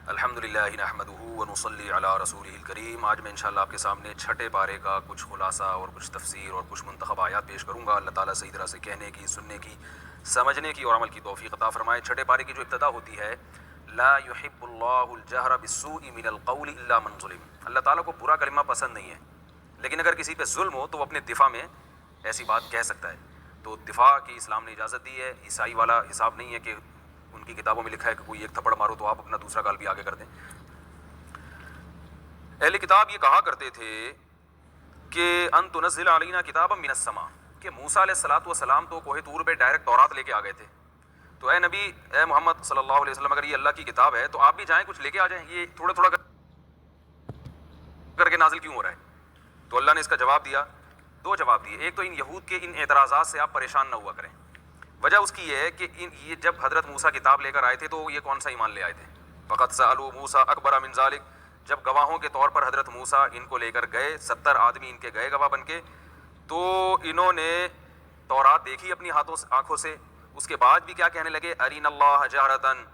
الحمدللہ نحمدہ ونصلی علی رسولہ الکریم۔ آج میں انشاءاللہ آپ کے سامنے چھٹے پارے کا کچھ خلاصہ اور کچھ تفسیر اور کچھ منتخب آیات پیش کروں گا۔ اللہ تعالیٰ صحیح طرح سے کہنے کی، سننے کی، سمجھنے کی اور عمل کی توفیق عطا فرمائے۔ چھٹے پارے کی جو ابتدا ہوتی ہے، لا يحب اللہ الجہر بالسوء من القول الا من ظلم، اللہ تعالیٰ کو برا کلمہ پسند نہیں ہے، لیکن اگر کسی پہ ظلم ہو تو وہ اپنے دفاع میں ایسی بات کہہ سکتا ہے۔ تو دفاع کی اسلام نے اجازت دی ہے۔ عیسائی والا حساب نہیں ہے کہ ان کی کتابوں میں لکھا ہے کہ کوئی ایک تھپڑ مارو تو آپ اپنا دوسرا گال بھی آگے کر دیں۔ اہل کتاب یہ کہا کرتے تھے کہ ان تنزل علینا کتابا من السماء، کہ موسیٰ علیہ السلام تو کوہ طور پہ ڈائریکٹ تورات لے کے آ گئے تھے، تو اے نبی، اے محمد صلی اللہ علیہ وسلم، اگر یہ اللہ کی کتاب ہے تو آپ بھی جائیں کچھ لے کے آ جائیں، یہ تھوڑا تھوڑا کر کے نازل کیوں ہو رہا ہے؟ تو اللہ نے اس کا جواب دیا، دو جواب دیے۔ ایک تو ان یہود کے ان اعتراضات سے آپ پریشان نہ ہوا کریں۔ وجہ اس کی یہ ہے کہ یہ جب حضرت موسیٰ کتاب لے کر آئے تھے تو یہ کون سا ایمان لے آئے تھے؟ فقط سألوا موسیٰ اکبر من ذلک، جب گواہوں کے طور پر حضرت موسیٰ ان کو لے کر گئے، 70 آدمی ان کے گئے گواہ بن کے، تو انہوں نے تورات دیکھی اپنی آنکھوں سے، اس کے بعد بھی کیا کہنے لگے؟ ارین اللہ جہرتاً،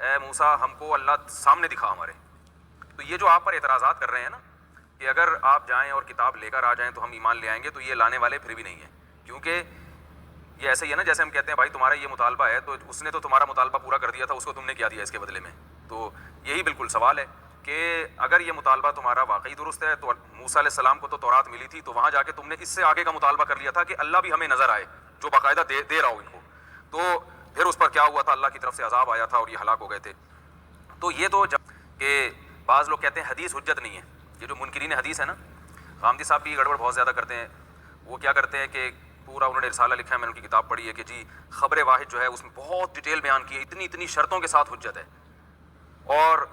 اے موسیٰ ہم کو اللہ سامنے دکھا ہمارے۔ تو یہ جو آپ پر اعتراضات کر رہے ہیں نا کہ اگر آپ جائیں اور کتاب لے کر آ جائیں تو ہم ایمان لے آئیں گے، تو یہ لانے والے پھر بھی نہیں ہیں، کیونکہ یہ ایسے ہی ہے نا جیسے ہم کہتے ہیں بھائی تمہارا یہ مطالبہ ہے تو اس نے تو تمہارا مطالبہ پورا کر دیا تھا، اس کو تم نے کیا دیا اس کے بدلے میں؟ تو یہی بالکل سوال ہے کہ اگر یہ مطالبہ تمہارا واقعی درست ہے تو موسیٰ علیہ السلام کو تو تورات ملی تھی، تو وہاں جا کے تم نے اس سے آگے کا مطالبہ کر لیا تھا کہ اللہ بھی ہمیں نظر آئے جو باقاعدہ دے رہا ہو ان کو، تو پھر اس پر کیا ہوا تھا؟ اللہ کی طرف سے عذاب آیا تھا اور یہ ہلاک ہو گئے تھے۔ تو یہ تو جب کہ بعض لوگ کہتے ہیں حدیث حجت نہیں ہے، یہ جو منکرین حدیث ہے نا، غامدی صاحب بھی گڑبڑ بہت زیادہ کرتے ہیں۔ وہ کیا کرتے ہیں کہ پورا انہوں نے رسالہ لکھا ہے، میں نے ان کی کتاب پڑھی ہے کہ جی خبر واحد جو ہے اس میں بہت ڈیٹیل بیان کی ہے، اتنی شرطوں کے ساتھ حجت ہے، اور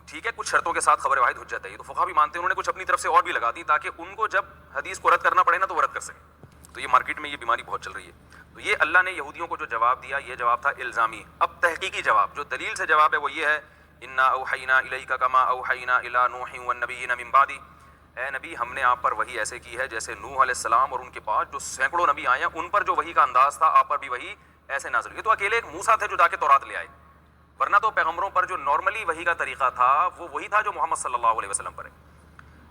ٹھیک ہے کچھ شرطوں کے ساتھ خبر واحد حجت ہے، یہ تو فقہا بھی مانتے ہیں، انہوں نے کچھ اپنی طرف سے اور بھی لگا دی تاکہ ان کو جب حدیث کو رد کرنا پڑے نا تو وہ رد کر سکیں۔ تو یہ مارکیٹ میں یہ بیماری بہت چل رہی ہے۔ تو یہ اللہ نے یہودیوں کو جو جواب دیا یہ جواب تھا الزامی۔ اب تحقیقی جواب جو دلیل سے جواب ہے وہ یہ ہے، انا اوحینا الیک کما اوحینا الی نوح والنبیین من بعدی، اے نبی ہم نے آپ پر وحی ایسے کی ہے جیسے نوح علیہ السلام اور ان کے بعد جو سینکڑوں نبی آئے ہیں ان پر جو وحی کا انداز تھا آپ پر بھی وحی ایسے نازل ہوئی۔ تو اکیلے ایک موسیٰ تھے جو جا کے تورات لے آئے، ورنہ تو پیغمبروں پر جو نارملی وحی کا طریقہ تھا وہ وہی تھا جو محمد صلی اللہ علیہ وسلم پر ہے۔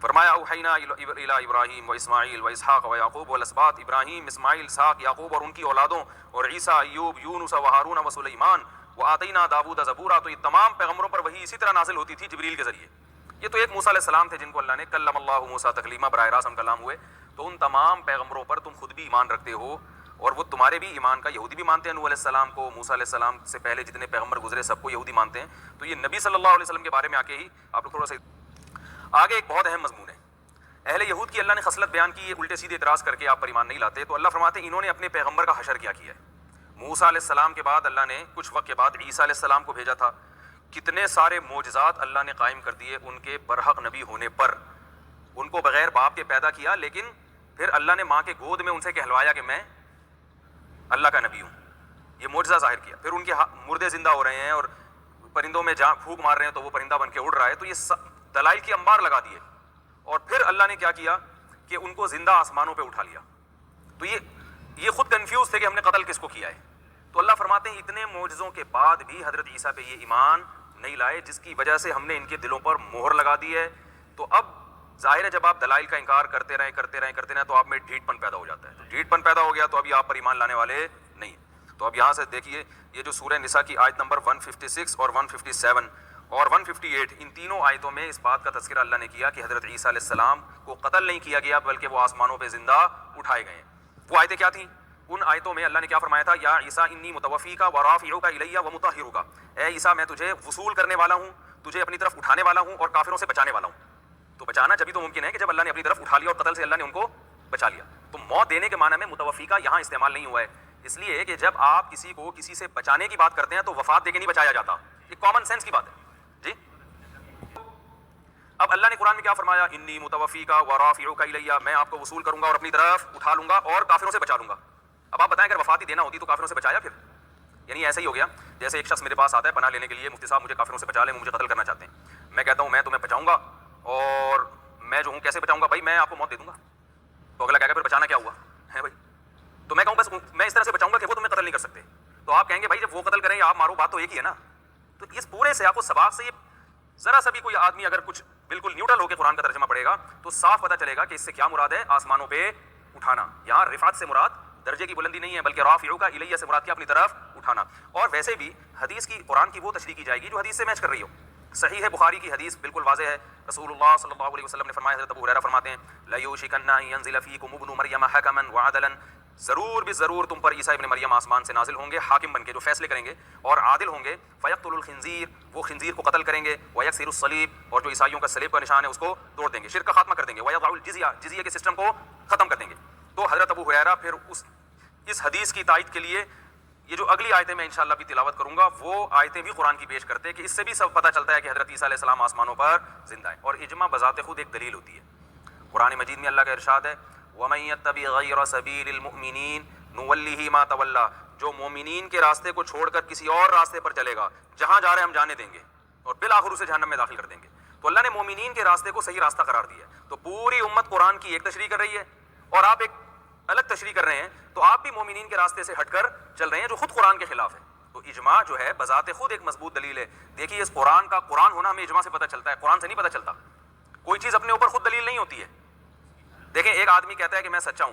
فرمایا اوحینا الی ابراہیم و اسماعیل و اسحاق و یعقوب والاسباط، ابراہیم، اسماعیل، اسحاق، یعقوب اور ان کی اولادوں، اور عیسیٰ، ایوب، یونس و ہارون و سلیمان وآتینا داؤد زبورا، تو یہ تمام پیغمبروں پر وحی اسی طرح نازل ہوتی تھی جبریل کے ذریعے۔ یہ تو ایک موسیٰ علیہ السلام تھے جن کو اللہ نے کلم اللہ موسیٰ تکلیما، براہ راست ہم کلام ہوئے۔ تو ان تمام پیغمبروں پر تم خود بھی ایمان رکھتے ہو، اور وہ تمہارے بھی ایمان کا، یہودی بھی مانتے ہیں نوح علیہ السلام کو، موسیٰ علیہ السلام سے پہلے جتنے پیغمبر گزرے سب کو یہودی مانتے ہیں۔ تو یہ نبی صلی اللہ علیہ وسلم کے بارے میں آ کے ہی آپ لوگ تھوڑا سا آگے ایک بہت اہم مضمون ہے، اہل یہود کی اللہ نے خصلت بیان کی، یہ الٹے سیدھے اعتراض کر کے آپ پر ایمان نہیں لاتے۔ تو اللہ فرماتے ہیں انہوں نے اپنے پیغمبر کا حشر کیا ہے۔ موسیٰ علیہ السلام کے بعد اللہ نے کچھ وقت کے بعد عیسیٰ علیہ السلام کو بھیجا تھا، کتنے سارے معجزات اللہ نے قائم کر دیے ان کے برحق نبی ہونے پر، ان کو بغیر باپ کے پیدا کیا، لیکن پھر اللہ نے ماں کے گود میں ان سے کہلوایا کہ میں اللہ کا نبی ہوں، یہ معجزہ ظاہر کیا۔ پھر ان کے مردے زندہ ہو رہے ہیں اور پرندوں میں پھونک مار رہے ہیں تو وہ پرندہ بن کے اڑ رہا ہے، تو یہ دلائل کی انبار لگا دیے، اور پھر اللہ نے کیا کیا کہ ان کو زندہ آسمانوں پہ اٹھا لیا۔ تو یہ خود کنفیوز تھے کہ ہم نے قتل کس کو کیا ہے۔ تو اللہ فرماتے ہیں اتنے معجزوں کے بعد بھی حضرت عیسیٰ پہ یہ ایمان نہیں لائے، جس کی وجہ سے ہم نے ان کے دلوں پر مہر لگا دی ہے۔ تو اب ظاہر ہے جب آپ دلائل کا انکار کرتے رہیں تو آپ میں ڈھیٹ پن پیدا ہو جاتا ہے، تو ڈھیٹ پن پیدا ہو گیا تو ابھی آپ پر ایمان لانے والے نہیں۔ تو اب یہاں سے دیکھیے یہ جو سورہ نساء کی آیت نمبر 156 اور 157 اور 158، ان تینوں آیتوں میں اس بات کا تذکرہ اللہ نے کیا کہ حضرت عیسیٰ علیہ السلام کو قتل نہیں کیا گیا بلکہ وہ آسمانوں پہ زندہ اٹھائے گئے ہیں۔ وہ آیتیں کیا تھیں؟ ان آیتوں میں اللہ نے کیا فرمایا تھا؟ یا عیسیٰ انی متوفیک و رافعک الی و مطہرک، اے عیسیٰ میں تجھے وصول کرنے والا ہوں، تجھے اپنی طرف اٹھانے والا ہوں اور کافروں سے بچانے والا ہوں۔ تو بچانا جبھی تو ممکن ہے کہ جب اللہ نے اپنی طرف اٹھا لیا، اور قتل سے اللہ نے ان کو بچا لیا۔ تو موت دینے کے معنی میں متوفیکہ یہاں استعمال نہیں ہوا ہے، اس لیے کہ جب آپ کسی کو کسی سے بچانے کی بات کرتے ہیں تو وفات دے کے نہیں بچایا جاتا، یہ کامن سینس کی بات ہے جی۔ اب اللہ نے قرآن میں کیا فرمایا؟ انی متوفیک و رافعک الی، میں آپ کو وصول کروں گا اور اپنی طرف اٹھا لوں گا اور کافروں سے بچا لوں گا۔ اب آپ بتائیں اگر وفات ہی دینا ہوتی تو کافروں سے بچایا پھر؟ یعنی ایسا ہی ہو گیا جیسے ایک شخص میرے پاس آتا ہے پناہ لینے کے لیے، مفتی صاحب مجھے کافروں سے بچا لیں، مجھے قتل کرنا چاہتے ہیں۔ میں کہتا ہوں میں تمہیں بچاؤں گا، اور میں جو ہوں کیسے بچاؤں گا؟ بھائی میں آپ کو موت دے دوں گا۔ تو اگلا کہے گا پھر بچانا کیا ہوا ہے بھائی؟ تو میں کہوں بس میں اس طرح سے بچاؤں گا کہ وہ تمہیں قتل نہیں کر سکتے۔ تو آپ کہیں گے بھائی جب وہ قتل کریں یا آپ مارو، بات تو ایک ہی ہے نا۔ تو اس پورے سیاق و سباق سے ذرا سا بھی کوئی آدمی اگر کچھ بالکل نیوٹرل ہو کے قرآن کا ترجمہ پڑھے گا تو صاف پتہ چلے گا کہ اس سے کیا مراد ہے آسمانوں پہ اٹھانا. یہاں رفعت سے مراد درجے کی بلندی نہیں ہے بلکہ رافعوک الیہ سے مراد کیا اپنی طرف اٹھانا. اور ویسے بھی حدیث کی قرآن کی وہ تشریح کی جائے گی جو حدیث سے میچ کر رہی ہو. صحیح ہے بخاری کی حدیث بالکل واضح ہے. رسول اللہ صلی اللہ علیہ وسلم نے فرمایا, حضرت ابو ہریرہ فرماتے ہیں لیوشکن ان ینزل فیکم ابن مریم حکما وعدلا, ضرور بھی ضرور تم پر عیسیٰ ابن مریم آسمان سے نازل ہوں گے حاکم بن کے جو فیصلے کریں گے اور عادل ہوں گے. فیقتل الخنزیر, وہ خنزیر کو قتل کریں گے. ویکسر الصلیب, اور جو عیسائیوں کا صلیب کا نشان ہے اس کو توڑ دیں گے, شرک کا خاتمہ کر دیں گے. ویضع الجزیہ, جزیہ کے سسٹم کو ختم کر دیں گے. تو حضرت ابو ہریرہ پھر اس حدیث کی تائید کے لیے یہ جو اگلی آیتیں میں انشاءاللہ بھی تلاوت کروں گا وہ آیتیں بھی قرآن کی پیش کرتے ہیں کہ اس سے بھی سب پتہ چلتا ہے کہ حضرت عیسیٰ علیہ السلام آسمانوں پر زندہ ہے. اور اجماع بذات خود ایک دلیل ہوتی ہے. قرآن مجید میں اللہ کا ارشاد ہے وَمَن يَتَّبِعْ غَيْرَ سَبِيلِ الْمُؤْمِنِينَ نُوَلِّهِ مَا تَوَلَّىٰ, جو مومنین کے راستے کو چھوڑ کر کسی اور راستے پر چلے گا, جہاں جا رہے ہم جانے دیں گے اور بالآخر اسے جہنم میں داخل کر دیں گے. تو اللہ نے مومنین کے راستے کو صحیح راستہ قرار دیا ہے. تو پوری امت قرآن کی ایک تشریح کر رہی ہے اور آپ ایک الگ تشریح کر رہے ہیں, تو آپ بھی مومنین کے راستے سے ہٹ کر چل رہے ہیں جو خود قرآن کے خلاف ہے. تو اجماع جو ہے بذات خود ایک مضبوط دلیل ہے. دیکھیے اس قرآن کا قرآن ہونا ہمیں اجماع سے پتہ چلتا ہے, قرآن سے نہیں پتہ چلتا. کوئی چیز اپنے اوپر خود دلیل نہیں ہوتی ہے. دیکھیں ایک آدمی کہتا ہے کہ میں سچا ہوں,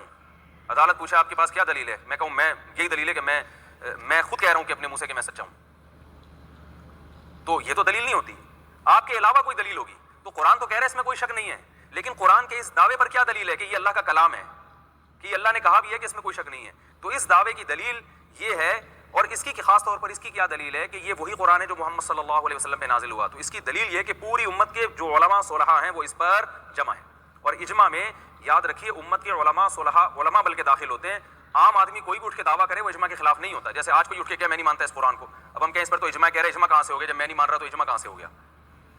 عدالت پوچھا آپ کے پاس کیا دلیل ہے, میں کہوں میں یہی دلیل ہے کہ میں خود کہہ رہا ہوں کہ اپنے منہ سے کہ میں سچا ہوں, تو یہ تو دلیل نہیں ہوتی. آپ کے علاوہ کوئی دلیل ہوگی. تو قرآن تو کہہ رہا ہے اس میں کوئی شک نہیں ہے, لیکن قرآن کے اس دعوے پر کیا دلیل ہے کہ یہ اللہ کا کلام ہے, کہ اللہ نے کہا بھی ہے کہ اس میں کوئی شک نہیں ہے. تو اس دعوے کی دلیل یہ ہے, اور اس کی خاص طور پر اس کی کیا دلیل ہے کہ یہ وہی قرآن ہے جو محمد صلی اللہ علیہ وسلم پہ نازل ہوا. تو اس کی دلیل یہ کہ پوری امت کے جو علماء صلحاء ہیں وہ اس پر جمع ہیں. اور اجماع میں یاد رکھیے امت کے علماء صلحاء, علماء بلکہ داخل ہوتے ہیں. عام آدمی کوئی بھی اٹھ کے دعویٰ کرے وہ اجماع کے خلاف نہیں ہوتا. جیسے آج کوئی اٹھ کے کیا میں نہیں مانتا اس قرآن کو, اب ہم کہیں اس پر تو اجماع کہہ رہے ہیں, اجماع کہاں سے ہو گیا, جب میں نہیں مان رہا تو اجماع کہاں سے ہو گیا.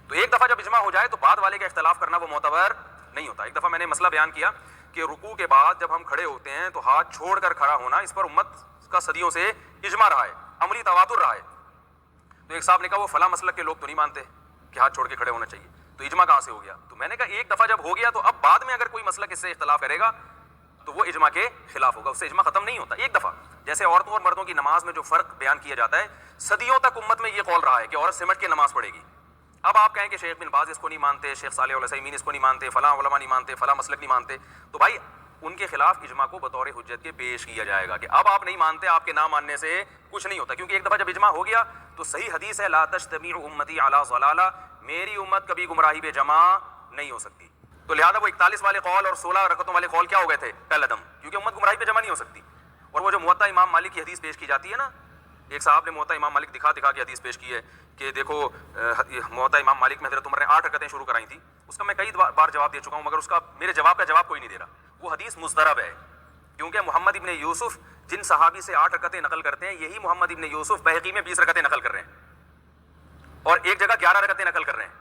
تو ایک دفعہ جب اجماع ہو جائے تو بعد والے کا اختلاف کرنا وہ معتبر نہیں ہوتا. ایک دفعہ میں نے مسئلہ بیان کیا کہ رکوع کے بعد جب ہم کھڑے ہوتے ہیں تو ہاتھ چھوڑ کر کھڑا ہونا, اس پر امت کا صدیوں سے اجماع رہا ہے, عملی تواتر رہا ہے. تو ایک صاحب نے کہا وہ فلاں مسلک کے لوگ تو نہیں مانتے کہ ہاتھ چھوڑ کے کھڑے ہونا چاہیے, تو اجماع کہاں سے ہو گیا. تو میں نے کہا ایک دفعہ جب ہو گیا تو اب بعد میں اگر کوئی مسلک اس سے اختلاف کرے گا تو وہ اجماع کے خلاف ہوگا, اس سے اجماع ختم نہیں ہوتا ایک دفعہ. جیسے عورتوں اور مردوں کی نماز میں جو فرق بیان کیا جاتا ہے, صدیوں تک امت میں یہ قول رہا ہے کہ عورت سمٹ کے نماز پڑھے گی. اب آپ کہیں کہ شیخ بن باز اس کو نہیں مانتے, شیخ صالح العثیمین اس کو نہیں مانتے, فلاں علماء نہیں مانتے, فلاں مسلک نہیں مانتے, تو بھائی ان کے خلاف اجماع کو بطور حجت کے پیش کیا جائے گا کہ اب آپ نہیں مانتے, آپ کے نہ ماننے سے کچھ نہیں ہوتا. کیونکہ ایک دفعہ جب اجماع ہو گیا تو صحیح حدیث ہے لا تجتمع امتی علی ضلالہ, میری امت کبھی گمراہی پہ جمع نہیں ہو سکتی. تو لہٰذا وہ 41 والے قول اور 16 رکعتوں والے قول کیا ہو گئے تھے, کل عدم, کیونکہ امت گمراہی پہ جمع نہیں ہو سکتی. اور وہ جو موطا امام مالک کی حدیث پیش کی جاتی ہے نا, ایک صاحب نے موطا امام مالک دکھا کے حدیث پیش کی ہے کہ دیکھو موطا امام مالک میں حضرت عمر نے 8 رکعتیں شروع کرائی تھی. اس کا میں کئی بار جواب دے چکا ہوں, مگر اس کا میرے جواب کا جواب کوئی نہیں دے رہا. وہ حدیث مضطرب ہے, کیونکہ محمد ابن یوسف جن صحابی سے 8 رکعتیں نقل کرتے ہیں, یہی محمد ابن یوسف بہقی میں 20 رکعتیں نقل کر رہے ہیں, اور ایک جگہ 11 رکعتیں نقل کر رہے ہیں,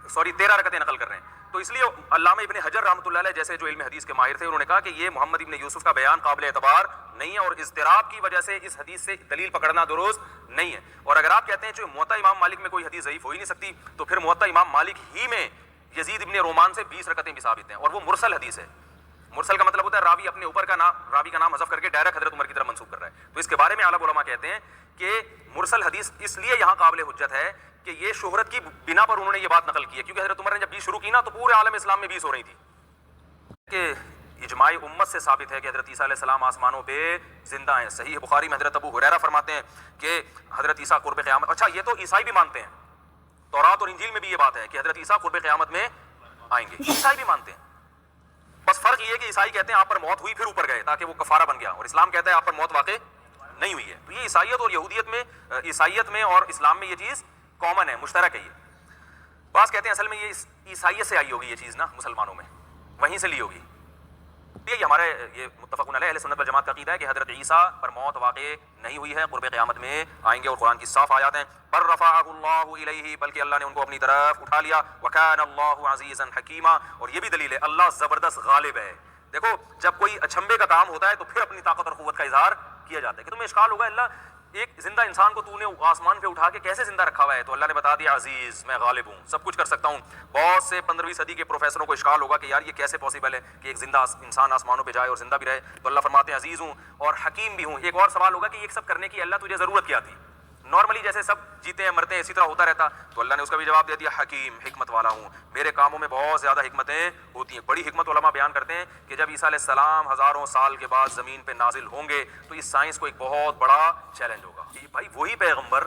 13 رکعتیں نقل کر رہے ہیں. تو اس لیے علامہ ابن حجر رحمۃ اللہ علیہ جیسے جو علم حدیث کے ماہر تھے, انہوں نے کہا کہ یہ محمد ابن یوسف کا بیان قابل اعتبار نہیں ہے, اور اضطراب کی وجہ سے اس حدیث سے دلیل پکڑنا درست نہیں ہے. اور اگر آپ کہتے ہیں جو موطا امام مالک میں کوئی حدیث ضعیف ہو ہی نہیں سکتی, تو پھر موطا امام مالک ہی میں یزید ابن رومان سے 20 رکعتیں بھی ثابت ہیں, اور وہ مرسل حدیث ہے. مرسل کا مطلب ہوتا ہے راوی اپنے اوپر کا نام, راوی کا نام حذف کر کے ڈائریکٹ حضرت عمر کی طرف منسوب کر رہا ہے. تو اس کے بارے میں اعلیٰ علماء کہتے ہیں کہ مرسل حدیث اس لیے یہاں قابل حجت ہے کہ یہ شہرت کی بنا پر انہوں نے یہ بات نقل کی ہے, کیونکہ حضرت عمر نے جب 20 شروع کی نا تو پورے عالم اسلام میں 20 ہو رہی تھی. کہ اجماع امت سے ثابت ہے کہ حضرت عیسیٰ علیہ السلام آسمانوں پہ زندہ ہیں. صحیح بخاری میں حضرت ابو ہریرہ فرماتے ہیں کہ حضرت عیسیٰ قرب قیامت, اچھا یہ تو عیسائی بھی مانتے ہیں, تورات اور انجیل میں بھی یہ بات ہے کہ حضرت عیسیٰ قرب قیامت میں آئیں گے, عیسائی بھی مانتے ہیں. بس فرق یہ ہے کہ عیسائی کہتے ہیں آپ پر موت ہوئی پھر اوپر گئے تاکہ وہ کفارہ بن گیا, اور اسلام کہتا ہے آپ پر موت واقع نہیں ہوئی ہے. تو یہ عیسائیت اور یہودیت میں, عیسائیت میں اور اسلام میں یہ چیز کامن ہے, مشترک ہے. یہ بعض کہتے ہیں اصل میں یہ عیسائیت سے آئی ہوگی یہ چیز نا, مسلمانوں میں وہیں سے لی ہوگی. یہ ہمارے یہ متفقون علیہ اہل سنت والجماعت کا عقیدہ ہے کہ حضرت عیسیٰ پر موت واقع نہیں ہوئی ہے, قرب قیامت میں آئیں گے, اور قرآن کی صاف آیات ہیں بل رفعہ اللہ الیہ, بلکہ اللہ نے ان کو اپنی طرف اٹھا لیا, وکان اللہ عزیزا حکیما, اور یہ بھی دلیل ہے اللہ زبردست غالب ہے. دیکھو جب کوئی اچھمبے کا کام ہوتا ہے تو پھر اپنی طاقت اور قوت کا اظہار کیا جاتا ہے. کہ تمہیں اشکال ہوگا اللہ ایک زندہ انسان کو تو نے آسمان پہ اٹھا کے کیسے زندہ رکھا ہوا ہے, تو اللہ نے بتا دیا عزیز میں غالب ہوں, سب کچھ کر سکتا ہوں. بہت سے 15ویں صدی کے پروفیسروں کو اشکال ہوگا کہ یار یہ کیسے پاسبل ہے کہ ایک زندہ انسان آسمانوں پہ جائے اور زندہ بھی رہے, تو اللہ فرماتے ہیں عزیز ہوں اور حکیم بھی ہوں. ایک اور سوال ہوگا کہ یہ سب کرنے کی اللہ تجھے ضرورت کیا تھی, نارملی جیسے سب جیتے ہیں مرتے ہیں اسی طرح ہوتا رہتا. تو اللہ نے اس کا بھی جواب دے دیا حکیم, حکمت والا ہوں, میرے کاموں میں بہت زیادہ حکمتیں ہوتی ہیں. بڑی حکمت علماء بیان کرتے ہیں کہ جب عیسیٰ علیہ السلام ہزاروں سال کے بعد زمین پہ نازل ہوں گے تو اس سائنس کو ایک بہت بڑا چیلنج ہوگا. بھائی وہی پیغمبر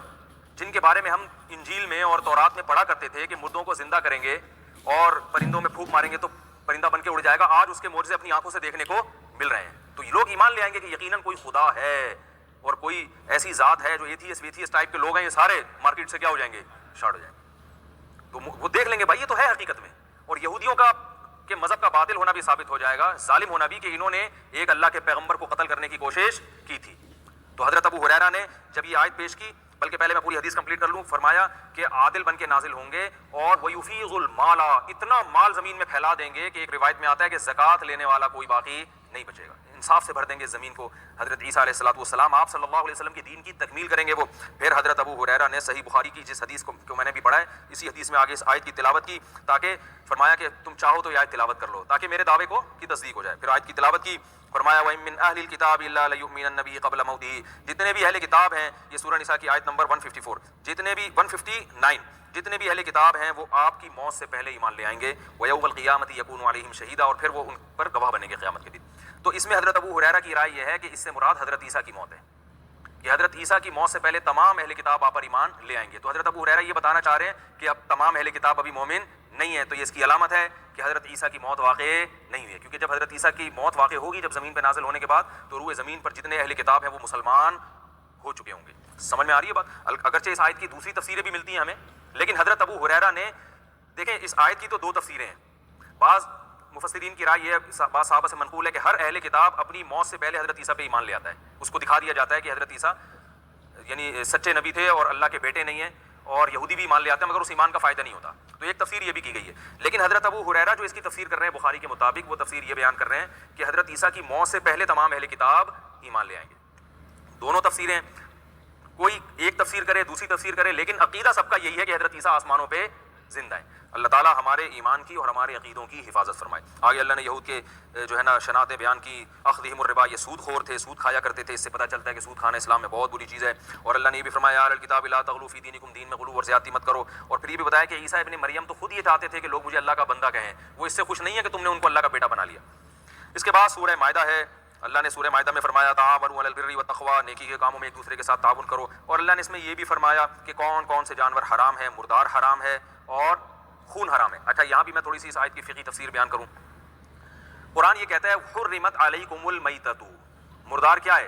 جن کے بارے میں ہم انجیل میں اور تورات میں پڑھا کرتے تھے کہ مردوں کو زندہ کریں گے اور پرندوں میں پھونک ماریں گے تو پرندہ بن کے اڑ جائے گا, آج اس کے معجزے اپنی آنکھوں سے دیکھنے کو مل رہے ہیں. تو یہ لوگ ایمان لے آئیں گے کہ یقیناً کوئی خدا ہے اور کوئی ایسی ذات ہے. جو ایتھیس ویتھیس ٹائپ کے لوگ ہیں یہ سارے مارکیٹ سے کیا ہو جائیں گے, شارٹ ہو جائیں گے. تو وہ دیکھ لیں گے بھائی یہ تو ہے حقیقت میں. اور یہودیوں کا کہ مذہب کا باطل ہونا بھی ثابت ہو جائے گا, ظالم ہونا بھی, کہ انہوں نے ایک اللہ کے پیغمبر کو قتل کرنے کی کوشش کی تھی. تو حضرت ابو ہریرہ نے جب یہ آیت پیش کی, بلکہ پہلے میں پوری حدیث کمپلیٹ کر لوں, فرمایا کہ عادل بن کے نازل ہوں گے اور وَيُفِيضُ الْمَالَ, اتنا مال زمین میں پھیلا دیں گے کہ ایک روایت میں آتا ہے کہ زکوٰۃ لینے والا کوئی باقی نہیں بچے گا, انصاف سے بھر دیں گے زمین کو. حضرت عیسیٰ علیہ السلام آپ صلی اللہ علیہ وسلم کے دین کی تکمیل کریں گے وہ. پھر حضرت ابو ہریرہ نے صحیح بخاری کی جس حدیث کو میں نے بھی پڑھا ہے, اسی حدیث میں آگے اس آیت کی تلاوت کی, تاکہ فرمایا کہ تم چاہو تو یہ آیت تلاوت کر لو تاکہ میرے دعوے کو کی تصدیق ہو جائے. پھر آیت کی تلاوت کی, فرمایا وَإِن مِّنْ أَهْلِ الْكِتَابِ إِلَّا لَيُؤْمِنَنَّ بِهِ قَبْلَ مَوْتِهِ, جتنے بھی اہل کتاب ہیں, یہ سورہ نساء کی آیت نمبر 154, جتنے بھی 159, جتنے بھی اہل کتاب ہیں وہ آپ کی موت سے پہلے ایمان لے آئیں گے. وَيَوْمَ الْقِيَامَةِ يَكُونُ عَلَيْهِمْ شَهِيدًا, اور پھر وہ ان پر گواہ بنیں گے قیامت کے دن. تو اس میں حضرت ابو ہریرہ کی رائے یہ ہے کہ اس سے مراد حضرت عیسیٰ کی موت ہے, کہ حضرت عیسیٰ کی موت سے پہلے تمام اہل کتاب آپ پر ایمان لے آئیں گے. تو حضرت ابو ہریرہ یہ بتانا چاہ رہے ہیں کہ اب تمام اہل کتاب ابھی مومن نہیں ہے. تو یہ اس کی علامت ہے کہ حضرت عیسیٰ کی موت واقع نہیں ہوئی ہے, کیونکہ جب حضرت عیسیٰ کی موت واقع ہوگی جب زمین پہ نازل ہونے کے بعد, تو روئے زمین پر جتنے اہل کتاب ہیں وہ مسلمان ہو چکے ہوں گے. سمجھ میں آ رہی ہے بات؟ اگرچہ اس آیت کی دوسری تفسیریں بھی ملتی ہیں ہمیں, لیکن حضرت ابو ہریرہ نے, دیکھیں اس آیت کی تو دو تفسیریں ہیں. بعض مفسرین کی رائے یہ, بعض صحابہ سے منقول ہے کہ ہر اہل کتاب اپنی موت سے پہلے حضرت عیسیٰ پہ ایمان لے آتا ہے. اس کو دکھا دیا جاتا ہے کہ حضرت عیسیٰ یعنی سچے نبی تھے اور اللہ کے بیٹے نہیں ہیں, اور یہودی بھی ایمان لے آتے ہیں مگر اس ایمان کا فائدہ نہیں ہوتا. تو ایک تفسیر یہ بھی کی گئی ہے. لیکن حضرت ابو ہریرہ جو اس کی تفسیر کر رہے ہیں بخاری کے مطابق, وہ تفسیر یہ بیان کر رہے ہیں کہ حضرت عیسیٰ کی موت سے پہلے تمام اہل کتاب ایمان لے آئیں گے. دونوں تفسیریں, کوئی ایک تفسیر کرے دوسری تفسیر کرے, لیکن عقیدہ سب کا یہی ہے کہ حضرت عیسیٰ آسمانوں پہ زندہ ہے. اللہ تعالیٰ ہمارے ایمان کی اور ہمارے عقیدوں کی حفاظت فرمائے. آگے اللہ نے یہود کے جو ہے نا شناعتیں بیان کی. اخذہم الربا, یہ سود خور تھے, سود کھایا کرتے تھے. اس سے پتہ چلتا ہے کہ سود کھانا اسلام میں بہت بری چیز ہے. اور اللہ نے یہ بھی فرمایا اہل الکتاب لا تغلوا فی دینکم, دین میں غلو اور زیادتی مت کرو. اور پھر یہ بھی بتایا کہ عیسیٰ ابن مریم تو خود یہ چاہتے تھے کہ لوگ مجھے اللہ کا بندہ کہیں, وہ اس سے خوش نہیں ہے کہ تم نے ان کو اللہ کا بیٹا بنا لیا. اس کے بعد سورہ مائدہ ہے. اللہ نے سورہ مائدہ میں فرمایا تعاونوا علی البر والتقوی, نیکی کے کاموں میں ایک دوسرے کے ساتھ تعاون کرو. اور اللہ نے اس میں یہ بھی فرمایا کہ کون کون سے جانور حرام ہے, مردار حرام ہے اور خون حرام ہے. اچھا یہاں بھی میں تھوڑی سی اس آیت کی فقہی تفسیر بیان کروں. قرآن یہ کہتا ہے حرمت علیکم المیتۃ, مردار کیا ہے,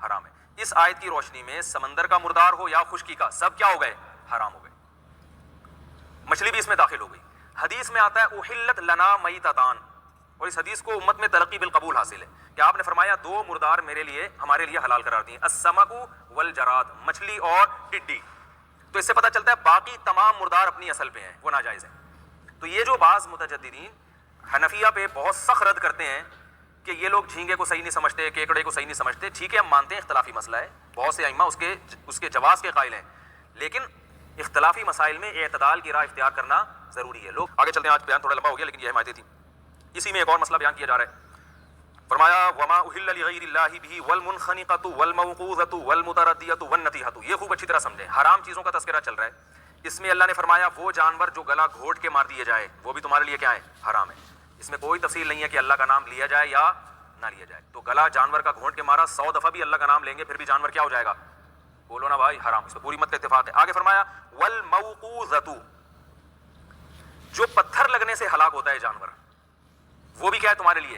حرام ہے. اس آیت کی روشنی میں سمندر کا مردار ہو یا خشکی کا, سب کیا ہو گئے, حرام ہو گئے. مچھلی بھی اس میں داخل ہو گئی. حدیث میں آتا ہے احلت لنا میتتان, اور اس حدیث کو امت میں ترقی بالقبول حاصل ہے کہ آپ نے فرمایا دو مردار میرے لیے ہمارے لیے حلال قرار دیے, السمک والجراد, مچھلی اور ٹڈی. تو اس سے پتہ چلتا ہے باقی تمام مردار اپنی اصل پہ ہیں, وہ ناجائز ہیں. تو یہ جو بعض متجددین حنفیہ پہ بہت سخت رد کرتے ہیں کہ یہ لوگ جھینگے کو صحیح نہیں سمجھتے, کیکڑے کو صحیح نہیں سمجھتے, ٹھیک ہے ہم مانتے ہیں اختلافی مسئلہ ہے, بہت سے ائمہ اس کے جواز کے قائل ہیں, لیکن اختلافی مسائل میں اعتدال کی راہ اختیار کرنا ضروری ہے. لوگ آگے چلتے ہیں, آج بیان تھوڑا لمبا ہو گیا لیکن یہ حمایتیں تھیں. اسی میں ایک اور مسئلہ بیان کیا جا رہا ہے. فرمایا وما احل لغیر اللہ بہ والمنخنقۃ والموقوذۃ والمتردیۃ والنطیحۃ, یہ خوب اچھی طرح سمجھیں, حرام چیزوں کا تذکرہ چل رہا ہے. اس میں اللہ نے فرمایا وہ جانور جو گلا گھونٹ کے مار دیے جائے وہ بھی تمہارے لیے کیا ہے, حرام ہے. اس میں کوئی تفصیل نہیں ہے کہ اللہ کا نام لیا جائے یا نہ لیا جائے. تو گلا جانور کا گھونٹ کے مارا 100 دفعہ بھی اللہ کا نام لیں گے پھر بھی جانور کیا ہو جائے گا, بولو نا بھائی, حرام. اس پہ پوری امت کا اتفاق ہے. آگے فرمایا والموقوذۃ, جو پتھر لگنے سے ہلاک ہوتا ہے جانور, وہ بھی کیا ہے تمہارے لیے,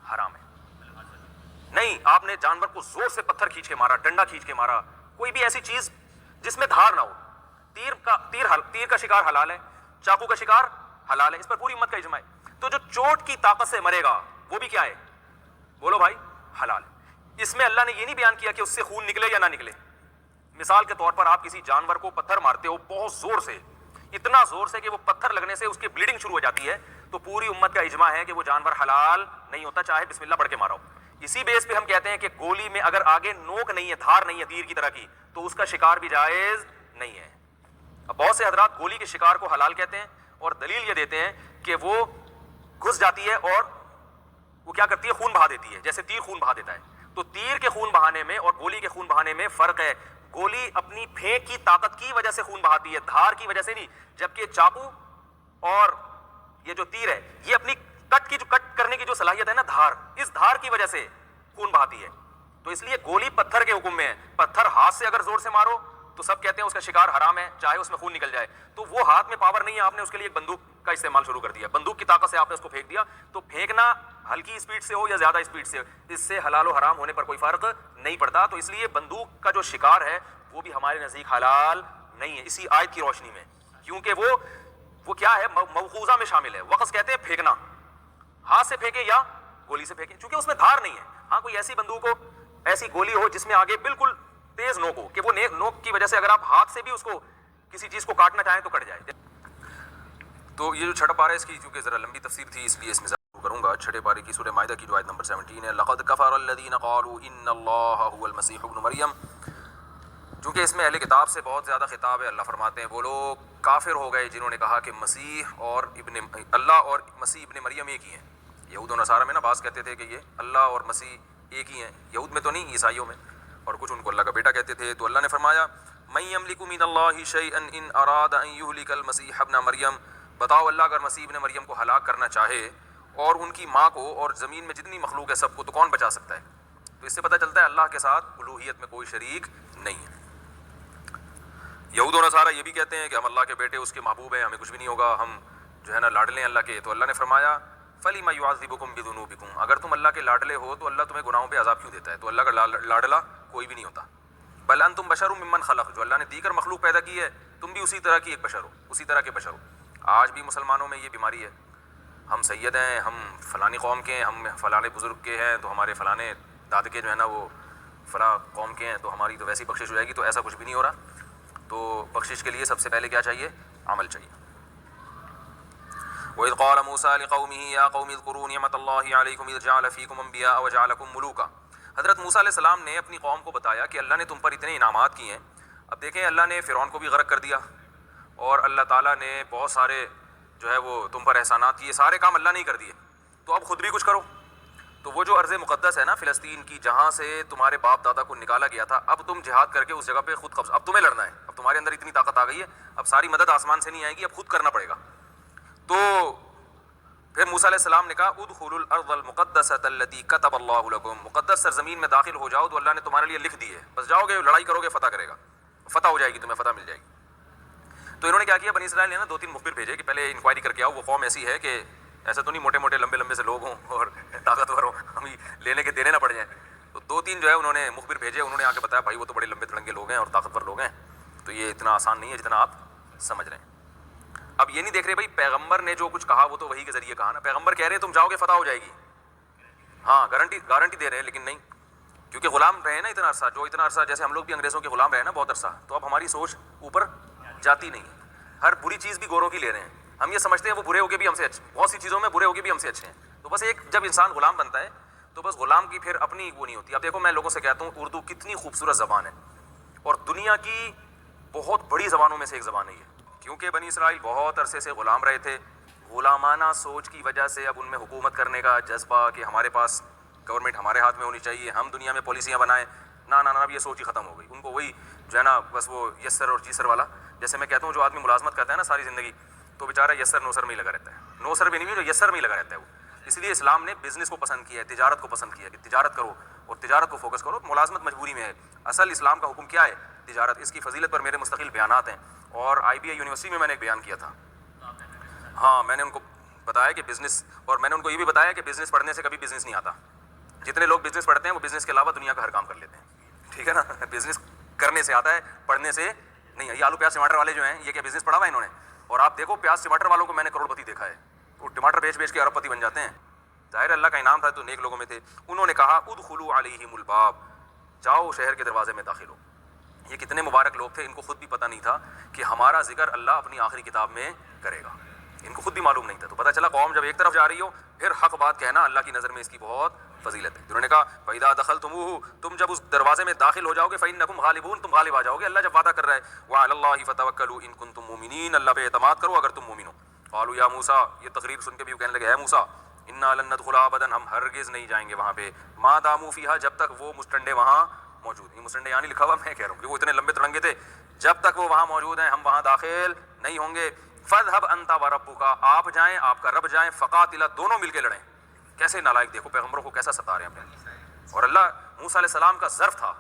حرام ہے. نہیں, آپ نے جانور کو زور سے پتھر کھینچ کے مارا, ڈنڈا کھینچ کے مارا, کوئی بھی ایسی چیز جس میں دھار نہ ہو. تیر کا شکار حلال ہے, چاقو کا شکار حلال ہے, اس پر پوری امت کا اجماع ہے. تو جو چوٹ کی طاقت سے مرے گا وہ بھی کیا ہے, بولو بھائی, حلال ہے. اس میں اللہ نے یہ نہیں بیان کیا کہ اس سے خون نکلے یا نہ نکلے. مثال کے طور پر آپ کسی جانور کو پتھر مارتے ہو بہت زور سے, اتنا زور سے کہ وہ پتھر لگنے سے اس کی بلیڈنگ شروع ہو جاتی ہے, تو پوری امت کا اجماع ہے کہ وہ جانور حلال نہیں ہوتا, چاہے بسم اللہ پڑھ کے مارا ہو. اسی بیس پہ ہم کہتے ہیں کہ گولی میں اگر آگے نوک نہیں ہے, دھار نہیں ہے تیر کی طرح کی, تو اس کا شکار بھی جائز نہیں ہے. اب بہت سے حضرات گولی کے شکار کو حلال کہتے ہیں اور دلیل یہ دیتے ہیں کہ وہ گھس جاتی ہے اور وہ کیا کرتی ہے, خون بہا دیتی ہے, جیسے تیر خون بہا دیتا ہے. تو تیر کے خون بہانے میں اور گولی کے خون بہانے میں فرق ہے. گولی اپنی پھینک کی طاقت کی وجہ سے خون بہاتی ہے، دھار کی وجہ سے نہیں، جبکہ چاقو اور یہ جو تیر ہے یہ اپنی کٹ کرنے کی جو صلاحیت ہے نا، دھار، اس دھار کی وجہ سے خون بہاتی ہے. تو اس لیے گولی پتھر کے حکم میں ہے. پتھر ہاتھ سے اگر زور سے مارو تو سب کہتے ہیں اس کا شکار حرام ہے، چاہے اس میں خون نکل جائے. تو وہ ہاتھ میں پاور نہیں ہے، آپ نے اس کے لیے ایک بندوق کا استعمال شروع کر دیا، بندوق کی طاقت سے آپ نے اس کو پھینک دیا. تو پھینکنا ہلکی اسپیڈ سے ہو یا زیادہ اسپیڈ سے، اس سے حلال و حرام ہونے پر کوئی فرق نہیں پڑتا. تو اس لیے بندوق کا جو شکار ہے وہ بھی ہمارے نزدیک حلال نہیں ہے اسی آیت کی روشنی میں، کیونکہ وہ کیا ہے، موقوذہ میں شامل ہے. وقص کہتے ہیں پھینکنا، ہاتھ سے پھینکے یا گولی سے پھینکے، چونکہ اس میں دھار نہیں ہے. ہاں کوئی ایسی بندوق ہو، ایسی گولی ہو جس میں آگے بالکل تیز نوک ہو کہ وہ نوک کی وجہ سے اگر آپ ہاتھ سے بھی اس کو کسی چیز کو کاٹنا چاہیں تو کٹ جائے. تو یہ جو چھٹا پارہ ہے اس کی چونکہ ذرا لمبی تفسیر تھی اس لیے اس میں ضرور کروں گا. چھٹے پارے کی سورہ مائدہ کی جو آیت نمبر 17 ہے، لقد کفر الذین قالوا ان اللہ هو المسیح ابن مریم. چونکہ اس میں اہل کتاب سے بہت زیادہ خطاب ہے، اللہ فرماتے ہیں وہ لوگ کافر ہو گئے جنہوں نے کہا کہ مسیح اور اللہ اور مسیح ابن مریم ایک ہی ہیں. یہود و نصارہ میں نا بعض کہتے تھے کہ یہ اللہ اور مسیح ایک ہی ہیں، یہود میں تو نہیں، عیسائیوں میں، اور کچھ ان کو اللہ کا بیٹا کہتے تھے. تو اللہ نے فرمایا من یملک من اللہ شیئا ان اراد ان یہلک المسیح ابن مریم. بتاؤ اللہ اگر مسیح ابن مریم کو ہلاک کرنا چاہے اور ان کی ماں کو اور زمین میں جتنی مخلوق ہے سب کو، تو کون بچا سکتا ہے؟ تو اس سے پتہ چلتا ہے اللہ کے ساتھ الوہیت میں کوئی شریک نہیں ہے. یہود و نصارہ یہ بھی کہتے ہیں کہ ہم اللہ کے بیٹے، اس کے محبوب ہیں، ہمیں کچھ بھی نہیں ہوگا، ہم جو ہے نا لاڈلے ہیں اللہ کے. تو اللہ نے فرمایا فَلِمَ يُعَذِّبُكُم بِذُنُوبِكُم. اگر تم اللہ کے لاڈلے ہو تو اللہ تمہیں گناہوں پہ عذاب کیوں دیتا ہے؟ تو اللہ کا لاڈلا کوئی بھی نہیں ہوتا. بل انتم بشر ممن خلق. جو اللہ نے دیگر مخلوق پیدا کی ہے تم بھی اسی طرح کی ایک بشر ہو، اسی طرح کے بشر ہو. آج بھی مسلمانوں میں یہ بیماری ہے، ہم سید ہیں، ہم فلانی قوم کے ہیں، ہم فلانے بزرگ کے ہیں، تو ہمارے فلانے دادکے جو ہے نا وہ فلاں قوم کے ہیں، تو ہماری تو ویسی بخشش ہو جائے گی. تو ایسا کچھ بھی نہیں ہو رہا. تو بخشش کے لیے سب سے پہلے کیا چاہیے؟ عمل چاہیے. وَإِذْ قَالَ مُوسَىٰ لِقَوْمِهِ يَا قَوْمِ اذْكُرُوا نِعْمَةَ اللَّهِ عَلَيْكُمْ إِذْ جَعَلَ فِيكُمْ أَنْبِيَاءَ وَجَعَلَكُمْ مُلُوكًا. حضرت موسیٰ علیہ السلام نے اپنی قوم کو بتایا کہ اللہ نے تم پر اتنے انعامات کیے ہیں. اب دیکھیں اللہ نے فرعون کو بھی غرق کر دیا، اور اللہ تعالیٰ نے بہت سارے جو ہے وہ تم پر احسانات کیے. سارے کام اللہ نے ہی کر دیے، تو اب خود بھی کچھ کرو. تو وہ جو ارض مقدس ہے نا فلسطین کی، جہاں سے تمہارے باپ دادا کو نکالا گیا تھا، اب تم جہاد کر کے اس جگہ پہ خود قبضہ، اب تمہیں لڑنا ہے. اب تمہارے اندر اتنی طاقت آ گئی ہے، اب ساری مدد آسمان سے نہیں آئے گی، اب خود کرنا پڑے گا. تو پھر موسیٰ علیہ السلام نے کہا ادخلوا الارض المقدسۃ التي كتب اللہ لکم. مقدس سرزمین میں داخل ہو جاؤ تو اللہ نے تمہارے لیے لکھ دی ہے، بس جاؤ گے لڑائی کرو گے فتح کرے گا، فتح ہو جائے گی، تمہیں فتح مل جائے گی. تو انہوں نے کیا کیا، بنی اسرائیل نے نا 2-3 مخبر بھیجے کہ پہلے انکوائری کر کے آؤ وہ قوم ایسی ہے کہ ایسا تو نہیں موٹے موٹے لمبے لمبے سے لوگ ہوں اور طاقتور ہوں، ہمیں لینے کے دینے نہ پڑ جائیں. تو 2-3 جو ہے انہوں نے مخبر بھیجے، انہوں نے آ کے بتایا بھائی وہ تو بڑے لمبے تڑنگے لوگ ہیں اور طاقتور لوگ ہیں، تو یہ اتنا آسان نہیں ہے جتنا آپ سمجھ رہے ہیں. اب یہ نہیں دیکھ رہے بھائی پیغمبر نے جو کچھ کہا وہ تو وہی کے ذریعے کہا نا. پیغمبر کہہ رہے ہیں تم جاؤ گے فتح ہو جائے گی، ہاں گارنٹی دے رہے ہیں، لیکن نہیں، کیونکہ غلام رہے نا اتنا عرصہ، جو اتنا عرصہ جیسے ہم لوگ بھی انگریزوں کے غلام رہے نا بہت عرصہ، تو اب ہماری سوچ اوپر جاتی نہیں. ہر بری چیز بھی گوروں کی لے رہے ہیں، ہم یہ سمجھتے ہیں وہ برے ہو کے بھی ہم سے اچھے، بہت سی چیزوں میں برے ہو کے بھی ہم سے اچھے ہیں. تو بس ایک جب انسان غلام بنتا ہے تو بس غلام کی پھر اپنی وہ نہیں ہوتی. اب دیکھو میں لوگوں سے کہتا ہوں اردو کتنی خوبصورت زبان ہے، اور دنیا کی بہت بڑی زبانوں میں سے ایک زبان ہے یہ. کیونکہ بنی اسرائیل بہت عرصے سے غلام رہے تھے، غلامانہ سوچ کی وجہ سے اب ان میں حکومت کرنے کا جذبہ کہ ہمارے پاس گورنمنٹ ہمارے ہاتھ میں ہونی چاہیے، ہم دنیا میں پالیسیاں بنائیں، نہ اب یہ سوچ ہی ختم ہو گئی. ان کو وہی جو ہے نا بس وہ یسر اور جیسر والا، جیسے میں کہتا ہوں جو آدمی ملازمت کرتا ہے نا ساری زندگی، تو بیچارہ یسر نوسر میں ہی لگا رہتا ہے، نوسر بھی نہیں جو یسر میں ہی لگا رہتا ہے وہ. اس لیے اسلام نے بزنس کو پسند کیا ہے، تجارت کو پسند کیا ہے کہ تجارت کرو اور تجارت کو فوکس کرو. ملازمت مجبوری میں ہے، اصل اسلام کا حکم کیا ہے؟ تجارت. اس کی فضیلت پر میرے مستقل بیانات ہیں، اور IBI یونیورسٹی میں میں نے ایک بیان کیا تھا. ہاں میں نے ان کو بتایا کہ بزنس، اور میں نے ان کو یہ بھی بتایا کہ بزنس پڑھنے سے کبھی بزنس نہیں آتا. جتنے لوگ بزنس پڑھتے ہیں وہ بزنس کے علاوہ دنیا کا ہر کام کر لیتے ہیں، ٹھیک ہے نا. بزنس کرنے سے آتا ہے، پڑھنے سے نہیں. یہ آلو پیاز ٹماٹر والے جو ہیں یہ کیا بزنس پڑھا ہوا ہے انہوں نے؟ اور آپ دیکھو پیاز ٹماٹر والوں کو میں نے کروڑ پتی دیکھا ہے، وہ ٹماٹر بیچ کے ارب پتی بن جاتے ہیں. ظاہر اللہ کا انعام تھا تو نیک لوگوں میں تھے. انہوں نے کہا ادخلوا علیہم الباب، جاؤ شہر کے دروازے میں داخل ہو. یہ کتنے مبارک لوگ تھے، ان کو خود بھی پتہ نہیں تھا کہ ہمارا ذکر اللہ اپنی آخری کتاب میں کرے گا. ان کو خود بھی معلوم نہیں تھا. تو پتہ چلا قوم جب ایک طرف جا رہی ہو پھر حق بات کہنا اللہ کی نظر میں اس کی بہت فضیلت ہے. انہوں نے کہا فَإِذَا دَخَلْتُمُوهُ، تم جب اس دروازے میں داخل ہو جاؤ گے فَإِنَّكُمْ غَالِبُونَ، تم غالب آ جاؤ گے. اللہ جب وعدہ کر رہا ہے وَعَلَى اللَّهِ فَتَوَكَّلُوا إِن كُنتُم مُؤْمِنِينَ، اللہ پہ اعتماد کرو اگر تم مومن ہو. قالوا یا موسیٰ، یہ تقریر سن کے بھی وہ کہنے لگے اے موسیٰ اِنَّا لَن نَدْخُلَهَا أَبَدًا، ہم ہرگز نہیں جائیں گے وہاں پہ، ما داموا فیہا، جب تک وہ مستنڈے وہاں موجود. یہ مسند یعنی لکھا ہوا میں کہہ رہا ہوں کہ وہ اتنے لمبے ترنگے تھے, جب تک وہ وہاں موجود ہیں ہم وہاں داخل نہیں ہوں گے. فاذهب انت وربک, آپ جائیں آپ کا رب جائیں, فقاتلا, دونوں مل کے لڑیں. کیسے نالائق, دیکھو پیغمبروں کو کیسا ستا رہے ہیں اپنے. اور اللہ موسیٰ علیہ السلام کا ظرف تھا,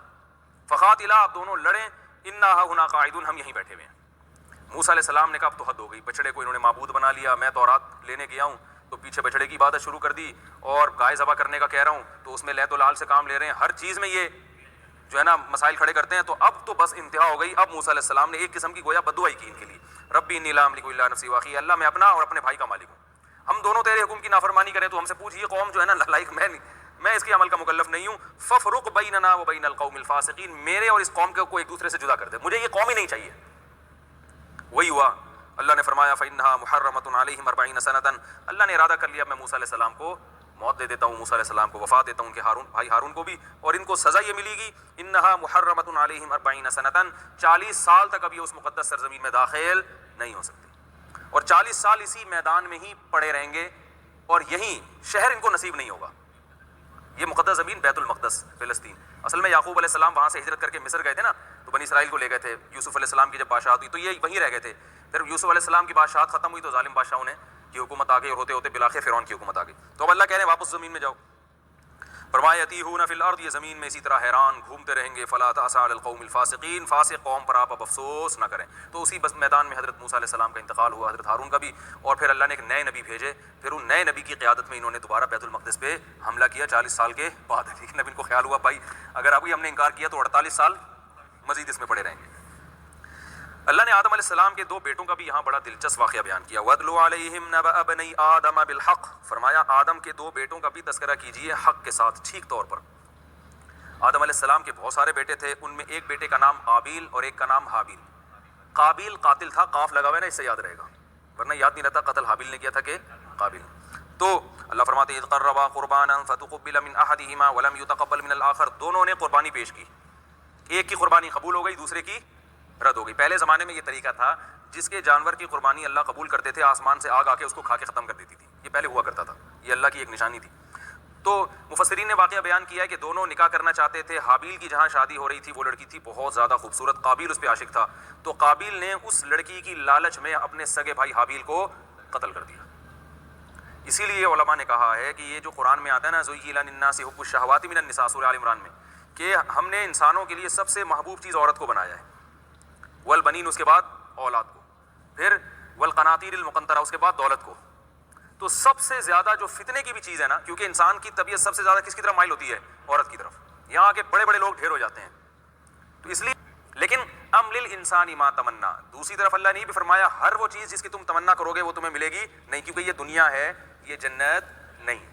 فقاتلا, آپ دونوں لڑیں, انا ہنا قاعدون, ہم یہیں بیٹھے ہوئے ہیں. موسیٰ علیہ السلام نے کہا اب تو حد ہو گئی, بچڑے کو انہوں نے معبود بنا لیا, میں تورات لینے گیا ہوں تو پیچھے بچڑے کی عبادت شروع کر دی, اور گائے ذبح کرنے کا کہہ رہا ہوں تو اس میں لیت و لال سے کام لے رہے ہیں, ہر چیز میں یہ جو ہے نا مسائل کھڑے کرتے ہیں. تو اب تو بس انتہا ہو گئی. اب موسیٰ علیہ السلام نے ایک قسم کی گویا بددعائی کی ان کے لیے, ربی انی لا املک الا نفسی واخی, اللہ میں اپنا اور اپنے بھائی کا مالک ہوں, ہم دونوں تیرے حکم کی نافرمانی کریں تو ہم سے پوچھ, یہ قوم جو ہے نا لائق میں اس کے عمل کا مکلف نہیں ہوں. ففرق بیننا وبین القوم الفاسقین, میرے اور اس قوم کو ایک دوسرے سے جدا کر دے, مجھے یہ قوم ہی نہیں چاہیے. وہی ہوا, اللہ نے فرمایا فإنها محرمۃ علیہم 40 سنۃ, اللہ نے ارادہ کر لیا میں موسیٰ علیہ السلام کو موت دے دیتا ہوں, موسیٰ علیہ السلام کو وفات دیتا ہوں, ان کے بھائی ہارون کو بھی, اور ان کو سزا یہ ملے گی انہا محرمۃ علیہم 40 سنۃ, 40 سال تک اب یہ اس مقدس سرزمین میں داخل نہیں ہو سکتے, اور 40 سال اسی میدان میں ہی پڑے رہیں گے, اور یہیں شہر ان کو نصیب نہیں ہوگا. یہ مقدس زمین بیت المقدس فلسطین, اصل میں یعقوب علیہ السلام وہاں سے ہجرت کر کے مصر گئے تھے نا, تو بنی اسرائیل کو لے گئے تھے. یوسف علیہ السلام کی جب بادشاہت ہوئی تو یہ وہیں رہ گئے تھے. پھر یوسف علیہ السلام کی بادشاہت ختم ہوئی تو ظالم بادشاہوں نے کی حکومت آ گئی, اور ہوتے ہوتے بالآخر فرعون کی حکومت آ گئی. تو اب اللہ کہہ رہے ہیں واپس زمین میں جاؤ. فرمایا یتیہون فی الارض, یہ زمین میں اسی طرح حیران گھومتے رہیں گے. فلا تأس علی القوم الفاسقین, فاسق قوم پر آپ اب افسوس نہ کریں. تو اسی بس میدان میں حضرت موسیٰ علیہ السلام کا انتقال ہوا, حضرت ہارون کا بھی, اور پھر اللہ نے ایک نئے نبی بھیجے. پھر ان نئے نبی کی قیادت میں انہوں نے دوبارہ بیت المقدس پہ حملہ کیا 40 سال کے بعد. لیکن اب ان کو خیال ہوا بھائی اگر ابھی ہم نے انکار کیا تو 48 سال مزید اس میں پڑے رہیں گے. اللہ نے آدم علیہ السلام کے 2 بیٹوں کا بھی یہاں بڑا دلچسپ واقعہ بیان کیا. وَاتْلُ عَلَيْهِمْ نَبَأَ بَنِي آدَمَ بِالْحَقِّ, فرمایا آدم کے 2 بیٹوں کا بھی تذکرہ کیجیے حق کے ساتھ, ٹھیک طور پر. آدم علیہ السلام کے بہت سارے بیٹے تھے, ان میں ایک بیٹے کا نام قابیل اور ایک کا نام حابیل. قابیل قاتل تھا, قاف لگا ہوا ہے نا, اس سے یاد رہے گا, ورنہ یاد نہیں رہتا قتل حابیل نے کیا تھا کہ قابیل. تو اللہ فرماتے ہیں اذ قربا قربانا فتقبل من احدهما ولم يتقبل من الاخر, دونوں نے قربانی پیش کی, ایک کی قربانی قبول ہو گئی دوسرے کی رد ہو گئی. پہلے زمانے میں یہ طریقہ تھا جس کے جانور کی قربانی اللہ قبول کرتے تھے, آسمان سے آگ آ کے اس کو کھا کے ختم کر دیتی تھی. یہ پہلے ہوا کرتا تھا, یہ اللہ کی ایک نشانی تھی. تو مفسرین نے واقعہ بیان کیا ہے کہ دونوں نکاح کرنا چاہتے تھے. حابیل کی جہاں شادی ہو رہی تھی وہ لڑکی تھی بہت زیادہ خوبصورت, قابیل اس پہ عاشق تھا, تو قابیل نے اس لڑکی کی لالچ میں اپنے سگے بھائی حابیل کو قتل کر دیا. اسی لیے علماء نے کہا ہے کہ یہ جو قرآن میں آتا ہے نا زُيِّنَ لِلنَّاسِ حُبُّ الشَّهَوَاتِ مِنَ النِّسَاءِ, سورہ آل عمران میں, کہ ہم نے انسانوں کے لیے سب سے محبوب چیز عورت کو بنایا ہے. والبنین, اس کے بعد اولاد کو, پھر والقناطیر المقنطرہ, اس کے بعد دولت کو. تو سب سے زیادہ جو فتنے کی بھی چیز ہے نا, کیونکہ انسان کی طبیعت سب سے زیادہ کس کی طرف مائل ہوتی ہے, عورت کی طرف. یہاں کے بڑے بڑے لوگ ڈھیر ہو جاتے ہیں تو اس لیے, لیکن ام للانسان ما تمنا, دوسری طرف اللہ نے یہ بھی فرمایا ہر وہ چیز جس کی تم تمنا کرو گے وہ تمہیں ملے گی نہیں, کیونکہ یہ دنیا ہے, یہ جنت نہیں.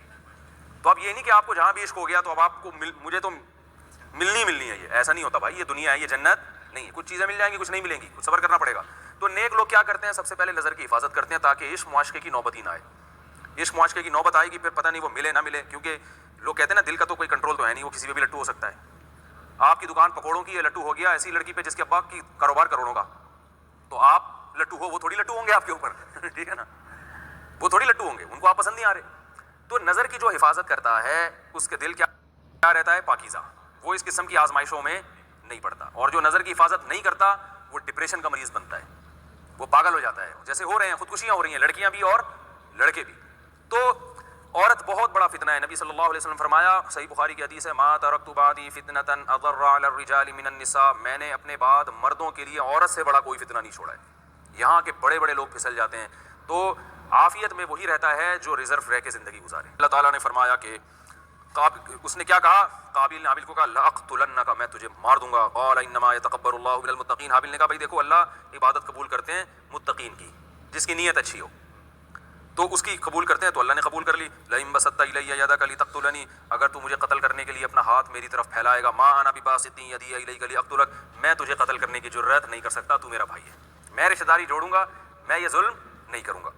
تو اب یہ نہیں کہ آپ کو جہاں بھی عشق ہو گیا تو اب آپ کو مجھے تو ملنی ہے, یہ ایسا نہیں ہوتا بھائی. یہ دنیا ہے, یہ جنت نہیں ہے. کچھ چیزیں مل جائیں گی, کچھ نہیں ملیں گی, کچھ صبر کرنا پڑے گا. تو نیک لوگ کیا کرتے ہیں, سب سے پہلے نظر کی حفاظت کرتے ہیں تاکہ عشق معاشقے کی نوبت ہی نہ آئے. عشق معاشقے کی نوبت آئے گی پھر پتہ نہیں وہ ملے نہ ملے, کیونکہ لوگ کہتے ہیں نا دل کا تو کوئی کنٹرول تو ہے نہیں, وہ کسی پہ بھی لٹو ہو سکتا ہے. آپ کی دکان پکوڑوں کی, یہ لٹو ہو گیا ایسی لڑکی پہ جس کے ابا کی کاروبار کروڑوں کا, تو آپ لٹو ہو, وہ تھوڑی لٹو ہوں گے آپ کے اوپر, ٹھیک ہے نا, وہ تھوڑی لٹو ہوں گے, ان کو آپ پسند نہیں آ رہے. تو نظر کی جو حفاظت کرتا ہے اس کے دل کیا رہتا ہے, پاکیزہ, وہ اس قسم کی آزمائشوں میں نہیں پڑتا. اور جو نظر کی حفاظت نہیں کرتا وہ ڈپریشن کا مریض بنتا ہے, وہ پاگل ہو جاتا ہے, جیسے ہو رہے ہیں خودکشیاں ہو رہی ہیں, لڑکیاں بھی اور لڑکے بھی. تو عورت بہت بڑا فتنہ ہے. نبی صلی اللہ علیہ وسلم فرمایا, صحیح بخاری کی حدیث ہے, ما ترکت بعدی فتنۃ اضر علی الرجال من النساء, میں نے اپنے بعد مردوں کے لیے عورت سے بڑا کوئی فتنہ نہیں چھوڑا ہے. یہاں کے بڑے بڑے لوگ پھسل جاتے ہیں. تو عافیت میں وہی رہتا ہے جو ریزرو رہ کے زندگی گزارے. اللہ تعالیٰ نے فرمایا کہ اس نے کیا کہا, قابیل نے حابیل کو کہا لأقتلنک, میں تجھے مار دوں گا. قال انما يتقبل اللہ من المتقین, حابیل نے کہا بھائی دیکھو اللہ عبادت قبول کرتے ہیں متقین کی, جس کی نیت اچھی ہو تو اس کی قبول کرتے ہیں. تو اللہ نے قبول کر لی. لئن بسطت الی یدک لتقتلنی, اگر تو مجھے قتل کرنے کے لیے اپنا ہاتھ میری طرف پھیلائے گا, ما انا بباسط یدی الیک لاقتلک, میں تجھے قتل کرنے کی جرات نہیں کر سکتا, تو میرا بھائی ہے, میں رشتہ داری جوڑوں گا, میں یہ ظلم نہیں کروں گا.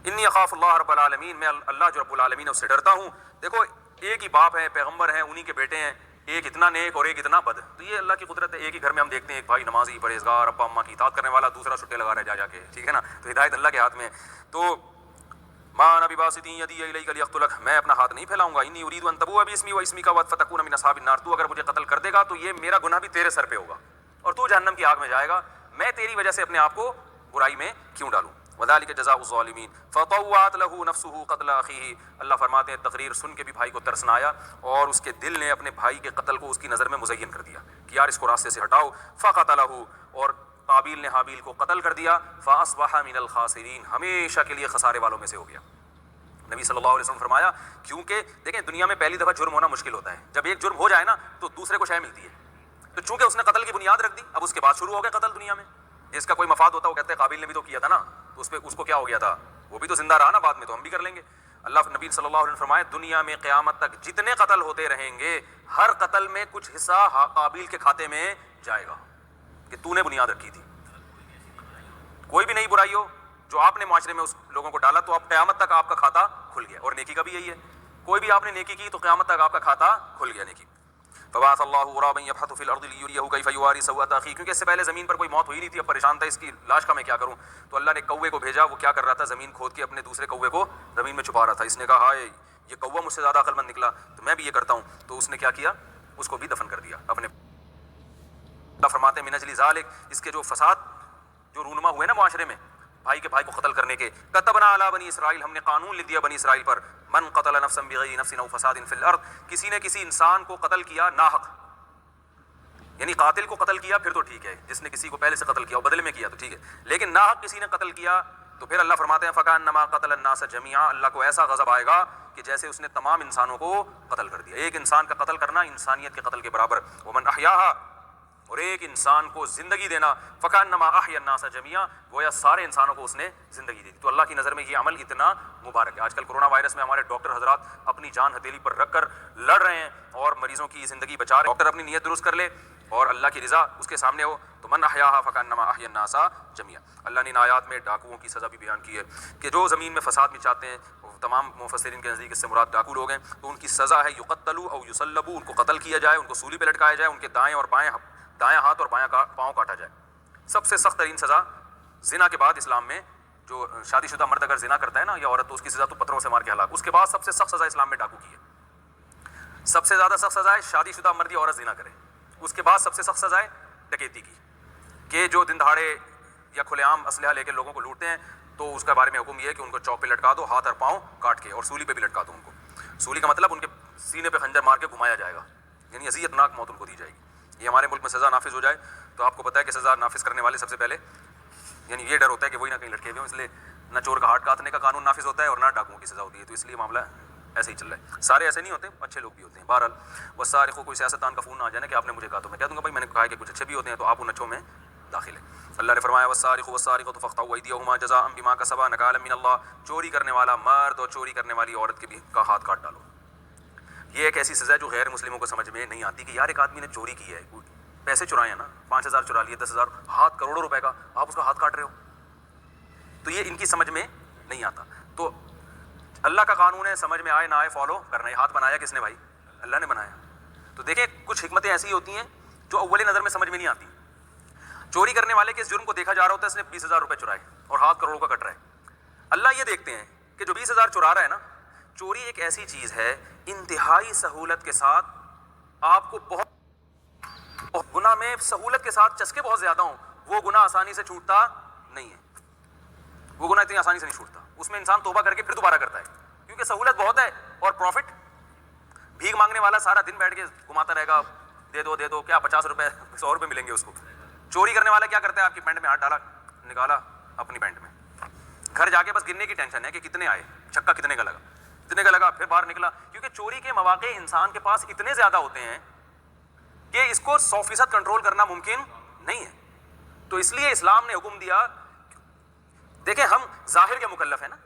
انی اخاف اللہ رب العالمین, میں اللہ جو رب العالمین ہے اس سے ڈرتا ہوں. دیکھو ایک ہی باپ ہے, پیغمبر ہیں, انہی کے بیٹے ہیں, ایک اتنا نیک اور ایک اتنا بد. تو یہ اللہ کی قدرت ہے. ایک ہی گھر میں ہم دیکھتے ہیں ایک بھائی نمازی پرہیزگار ابا اماں کی اطاعت کرنے والا, دوسرا چھٹے لگا رہا ہے جا کے, ٹھیک ہے نا. تو ہدایت اللہ کے ہاتھ میں. تو ما انا بباسط یدی الیک لیقتلک، میں اپنا ہاتھ نہیں پھیلاؤں گا، انی ارید ان تبوء باسمی و اسمک فتکون من اصحاب النار، تو اگر مجھے قتل کر دے گا تو یہ میرا گناہ بھی تیرے سر پہ ہوگا اور تو جہنم کی آگ میں جائے گا، میں تیری وجہ سے اپنے آپ کو برائی میں کیوں ڈالوں؟ وذلک جزاء الظالمین فطوعت له نفسه قتل اخیہ، اللہ فرماتے ہیں تقریر سن کے بھی بھائی کو ترس نہ آیا اور اس کے دل نے اپنے بھائی کے قتل کو اس کی نظر میں مزین کر دیا کہ یار اس کو راستے سے ہٹاؤ، فقتلہ، اور قابیل نے حابیل کو قتل کر دیا، فاصبح من الخاسرین، ہمیشہ کے لیے خسارے والوں میں سے ہو گیا۔ نبی صلی اللہ علیہ وسلم فرمایا کیونکہ دیکھیں دنیا میں پہلی دفعہ جرم ہونا مشکل ہوتا ہے، جب ایک جرم ہو جائے نا تو دوسرے کو شے ملتی ہے، تو چونکہ اس نے قتل کی بنیاد رکھ دی اب اس کے بعد شروع ہو گیا قتل دنیا میں، جس کا کوئی مفاد ہوتا وہ کہتے ہیں قابیل نے بھی تو کیا تھا نا، تو اس کو کیا ہو گیا تھا، وہ بھی تو زندہ رہا نا بعد میں، تو ہم بھی کر لیں گے۔ اللہ نبی صلی اللہ علیہ وسلم فرمایا دنیا میں قیامت تک جتنے قتل ہوتے رہیں گے ہر قتل میں کچھ حصہ قابیل کے کھاتے میں جائے گا کہ تو نے بنیاد رکھی تھی۔ کوئی بھی نئی برائی ہو جو آپ نے معاشرے میں اس لوگوں کو ڈالا تو اب قیامت تک آپ کا کھاتا کھل گیا، اور نیکی کا بھی یہی ہے، کوئی بھی آپ نے نیکی کی تو قیامت تک آپ کا کھاتا کھل گیا نیکی۔ فبعث اللہ غرابا یبحث فی الارض لیریہ کیف یواری سوءۃ اخیہ، کیونکہ اس سے پہلے زمین پر کوئی موت ہوئی نہیں تھی، اب پریشان تھا اس کی لاش کا میں کیا کروں، تو اللہ نے کوے کو بھیجا، وہ کیا کر رہا تھا زمین کھود کے اپنے دوسرے کوے کو زمین میں چھپا رہا تھا، اس نے کہا ہائے یہ کوہ مجھ سے زیادہ عقل مند نکلا تو میں بھی یہ کرتا ہوں، تو اس نے کیا کیا، اس کو بھی دفن کر دیا اپنے۔ اللہ فرماتے ہیں من اجل ذالک، اس کے جو فساد جو رونما ہوئے نا معاشرے میں بھائی کے بھائی کو قتل کرنے کے، کتبنا علی بنی اسرائیل، ہم نے قانون لکھ دیا بنی اسرائیل پر، من قتل نفسا بغیر نفس او فساد فی الارض، کسی نے کسی انسان کو قتل کیا ناحق، یعنی قاتل کو قتل کیا پھر تو ٹھیک ہے، جس نے کسی کو پہلے سے قتل کیا اور بدلے میں کیا تو ٹھیک ہے، لیکن ناحق کسی نے قتل کیا تو پھر اللہ فرماتے ہیں فکأنما قتل الناس جميعا، اللہ کو ایسا غضب آئے گا کہ جیسے اس نے تمام انسانوں کو قتل کر دیا، ایک انسان کا قتل کرنا انسانیت کے قتل کے برابر، ومن احیاها، اور ایک انسان کو زندگی دینا فکأنما احیا الناس جميعا، گویا سارے انسانوں کو اس نے زندگی دی، تو اللہ کی نظر میں یہ عمل اتنا مبارک ہے۔ آج کل کورونا وائرس میں ہمارے ڈاکٹر حضرات اپنی جان ہتھیلی پر رکھ کر لڑ رہے ہیں اور مریضوں کی زندگی بچا رہے ہیں، ڈاکٹر اپنی نیت درست کر لے اور اللہ کی رضا اس کے سامنے ہو تو من احیاها فکأنما احیا الناس جميعا۔ اللہ نے ان آیات میں ڈاکوؤں کی سزا بھی بیان کی ہے کہ جو زمین میں فساد مچاتے ہیں، تمام مفسرین کے نزدیک اس سے مراد ڈاکو لوگ ہیں، تو ان کی سزا ہے یقتلوا او یصلبوا، ان کو قتل کیا جائے، ان کو سولی پہ لٹکایا جائے، ان کے دائیں ہاتھ اور بایاں پاؤں کاٹا جائے۔ سب سے سخت ترین سزا زنا کے بعد اسلام میں جو شادی شدہ مرد اگر زنا کرتا ہے نا یا عورت تو اس کی سزا تو پتھروں سے مار کے ہلاک، اس کے بعد سب سے سخت سزا اسلام میں ڈاکو کی ہے، سب سے زیادہ سخت سزا ہے شادی شدہ مرد یا عورت زنا کرے، اس کے بعد سب سے سخت سزا ہے ڈکیتی کی، کہ جو دن دہاڑے یا کھلے عام اسلحہ لے کے لوگوں کو لوٹتے ہیں تو اس کے بارے میں حکم یہ ہے کہ ان کو چوک پہ لٹکا دو، ہاتھ اور پاؤں کاٹ کے، اور سولی پہ بھی لٹکا دو ان کو، سولی کا مطلب ان کے سینے پہ خنجر مار کے گھمایا جائے گا، یعنی اذیت ناک موت ان کو دی جائے گی۔ یہ ہمارے ملک میں سزا نافذ ہو جائے تو آپ کو پتہ ہے کہ سزا نافذ کرنے والے سب سے پہلے یعنی یہ ڈر ہوتا ہے کہ وہی نہ کہیں لٹکے ہوئے ہوں، اس لیے نہ چور کا ہاتھ کاٹنے کا قانون نافذ ہوتا ہے اور نہ ڈاکوؤں کی سزا ہوتی ہے، تو اس لیے معاملہ ایسے ہی چل رہا ہے، سارے ایسے نہیں ہوتے، اچھے لوگ بھی ہوتے ہیں۔ بہرحال والسارق، کوئی سیاستدان کا فون نہ آ جائے نا کہ آپ نے مجھے کہا تو میں کہہ دوں گا بھائی میں نے کہا ہے کہ کچھ اچھے بھی ہوتے ہیں تو آپ ان اچھوں میں داخل ہیں۔ اللہ نے فرمایا والسارق والسارقۃ فاقطعوا ایدیہما جزاء بما کسبا نکالا من اللہ، چوری کرنے والا مرد اور چوری کرنے والی عورت کے بھی کا ہاتھ کاٹ ڈالو۔ یہ ایک ایسی سزا ہے جو غیر مسلموں کو سمجھ میں نہیں آتی کہ یار ایک آدمی نے چوری کی ہے، پیسے چرائے ہیں نا، 5,000 چرا لیے، 10,000، ہاتھ کروڑوں روپے کا، آپ اس کا ہاتھ کاٹ رہے ہو، تو یہ ان کی سمجھ میں نہیں آتا۔ تو اللہ کا قانون ہے، سمجھ میں آئے نہ آئے فالو کرنا۔ یہ ہاتھ بنایا کس نے بھائی؟ اللہ نے بنایا۔ تو دیکھیں کچھ حکمتیں ایسی ہوتی ہیں جو اول نظر میں سمجھ میں نہیں آتی۔ چوری کرنے والے کے اس جرم کو دیکھا جا رہا ہوتا ہے اس نے 20,000 روپے چرائے اور ہاتھ کروڑوں کا کٹ رہا ہے، اللہ یہ دیکھتے ہیں کہ جو 20,000 چرا رہا ہے نا، چوری ایک ایسی چیز ہے انتہائی سہولت کے ساتھ، آپ کو بہت گناہ میں سہولت کے ساتھ چسکے بہت زیادہ ہوں، وہ گناہ آسانی سے چھوٹتا نہیں ہے، وہ گناہ اتنی آسانی سے نہیں چھوٹتا، اس میں انسان توبہ کر کے پھر دوبارہ کرتا ہے کیونکہ سہولت بہت ہے اور پروفٹ۔ بھیک مانگنے والا سارا دن بیٹھ کے گھماتا رہے گا، دے دو دے دو، کیا 50 روپے 100 روپے ملیں گے اس کو۔ چوری کرنے والا کیا کرتا ہے؟ آپ کی پینٹ میں ہاتھ ڈالا، نکالا اپنی پینٹ میں، گھر جا کے بس گننے کی ٹینشن ہے کہ کتنے آئے، چھکا کتنے کا لگا، کتنے کا لگا، پھر باہر نکلا، کیونکہ چوری کے مواقع انسان کے پاس اتنے زیادہ ہوتے ہیں کہ اس کو 100% کنٹرول کرنا ممکن نہیں ہے۔ تو اس لیے اسلام نے حکم دیا، دیکھیں ہم ظاہر کے مکلف ہیں نا،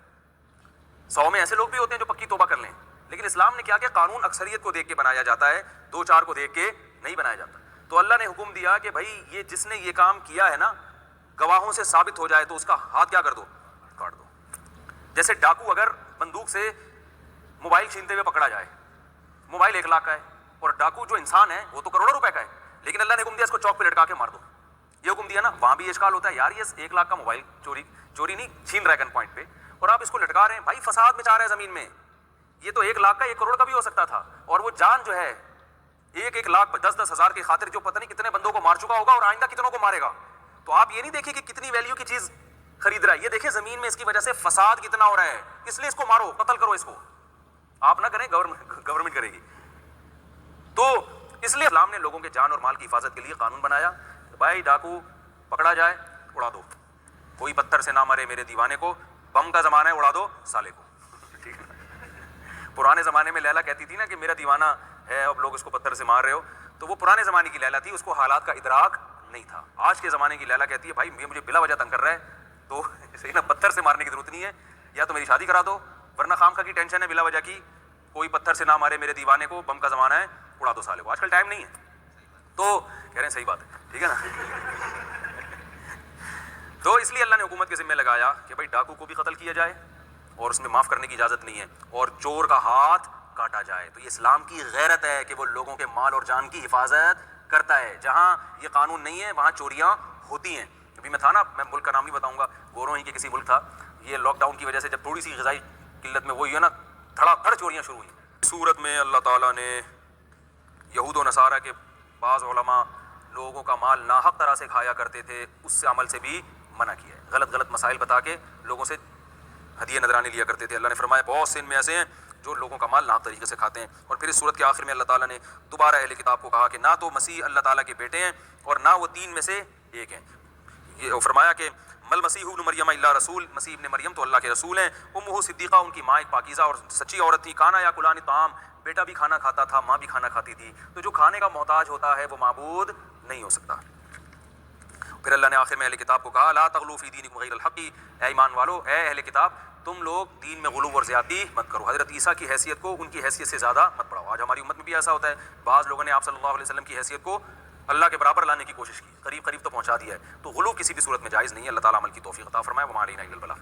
100 میں ایسے لوگ بھی ہوتے ہیں جو پکی توبہ کر لیں، لیکن اسلام نے کیا کہ قانون اکثریت کو دیکھ کے بنایا جاتا ہے، 2-4 کو دیکھ کے نہیں بنایا جاتا۔ تو اللہ نے حکم دیا کہ بھائی یہ جس نے یہ کام کیا ہے نا، گواہوں سے ثابت ہو جائے تو اس کا ہاتھ کیا کر دو، کاٹ دو۔ جیسے ڈاکو اگر بندوق سے موبائل چھینتے ہوئے پکڑا جائے، موبائل 1 لاکھ کا ہے اور ڈاکو جو انسان ہے وہ تو کروڑوں روپے کا ہے، لیکن اللہ نے حکم دیا اس کو چوک پہ لٹکا کے مار دو، یہ حکم دیا نا, وہاں بھی اشکال ہوتا ہے یار یہ 1 لاکھ کا موبائل چوری نہیں چھین رہا ہے گن پوائنٹ پہ, اور آپ اس کو لٹکا رہے ہیں, بھائی فساد مچا رہے ہیں زمین میں. یہ تو 1 لاکھ کا 1 کروڑ کا بھی ہو سکتا تھا, اور وہ جان جو ہے 1 لاکھ 10 ہزار کی خاطر جو پتہ نہیں کتنے بندوں کو مار چکا ہوگا اور آئندہ کتنوں کو مارے گا. تو آپ یہ نہیں دیکھیں کہ کتنی ویلیو کی چیز خرید رہا ہے, یہ دیکھیں زمین میں اس کی وجہ سے فساد کتنا ہو رہا ہے, اس لیے اس کو مارو, قتل کرو اس کو. آپ نہ کریں, گورنمنٹ کرے گی. تو اس لیے اسلام نے لوگوں کے جان اور مال کی حفاظت کے لیے قانون بنایا, بھائی ڈاکو پکڑا جائے اڑا دو, کوئی پتھر سے نہ مرے میرے دیوانے کو, بم کا زمانہ ہے اڑا دو سالے کو. ٹھیک ہے, پرانے زمانے میں لیلا کہتی تھی نا کہ میرا دیوانہ ہے, اب لوگ اس کو پتھر سے مار رہے ہو, تو وہ پرانے زمانے کی لیلا تھی, اس کو حالات کا ادراک نہیں تھا. آج کے زمانے کی لیلا کہتی ہے بھائی یہ مجھے بلا وجہ تنگ کر رہا ہے, تو صحیح نا, پتھر سے مارنے کی ضرورت نہیں ہے, یا تو میری شادی کرا دو, ورنہ خامخواہ کی ٹینشن ہے بلا وجہ کی, کوئی پتھر سے نہ مارے میرے دیوانے کو, بم کا زمانہ ہے اڑا دو سالے کو. آج کل ٹائم نہیں ہے, تو کہہ رہے ہیں صحیح بات ہے, ٹھیک ہے نا. تو اس لیے اللہ نے حکومت کے ذمہ لگایا کہ بھائی ڈاکو کو بھی قتل کیا جائے اور اس میں معاف کرنے کی اجازت نہیں ہے, اور چور کا ہاتھ کاٹا جائے. تو یہ اسلام کی غیرت ہے کہ وہ لوگوں کے مال اور جان کی حفاظت کرتا ہے. جہاں یہ قانون نہیں ہے وہاں چوریاں ہوتی ہیں. ابھی میں تھا نا, میں ملک کا نام نہیں بتاؤں گا, گوروں ہی کے کسی ملک تھا, یہ لاک ڈاؤن کی وجہ سے جب تھوڑی سی غذائی قلت میں وہی ہے نا, دھڑا دھڑ چوریاں شروع ہوئیں. صورت میں اللہ تعالیٰ نے یہود و نصارہ کے بعض علماء لوگوں کا مال ناحق طرح سے کھایا کرتے تھے, اس سے عمل سے بھی منع کیا ہے. غلط مسائل بتا کے لوگوں سے ہدیے نذرانے لیا کرتے تھے. اللہ نے فرمایا بہت سے ان میں ایسے ہیں جو لوگوں کا مال ناحق طریقے سے کھاتے ہیں. اور پھر اس صورت کے آخر میں اللہ تعالیٰ نے دوبارہ اہل کتاب کو کہا کہ نہ تو مسیح اللہ تعالیٰ کے بیٹے ہیں اور نہ وہ 3 میں سے ایک ہیں. یہ فرمایا کہ مل مسیح ابن مریم اللہ رسول, مسیح ابن مریم تو اللہ کے رسول ہیں. امہ صدیقہ, ان کی ماں ایک پاکیزہ اور سچی عورت تھی. کانا یا کلان طعام, بیٹا بھی کھانا کھاتا تھا, ماں بھی کھانا کھاتی تھی. تو جو کھانے کا محتاج ہوتا ہے وہ معبود نہیں ہو سکتا. پھر اللہ نے آخر میں اہل کتاب کو کہا لا تغلوا فی دینکم غیر الحق, اے ایمان والو, اے اہل کتاب, تم لوگ دین میں غلو اور زیادتی مت کرو. حضرت عیسیٰ کی حیثیت کو ان کی حیثیت سے زیادہ مت بڑھاؤ. آج ہماری امت میں بھی ایسا ہوتا ہے, بعض لوگوں نے آپ صلی اللہ علیہ وسلم کی حیثیت کو اللہ کے برابر لانے کی کوشش کی, قریب تو پہنچا دیا ہے. تو غلو کسی بھی صورت میں جائز نہیں ہے. اللہ تعالیٰ عمل کی توفیق عطا فرمائے. وما علینا الا البلاغ.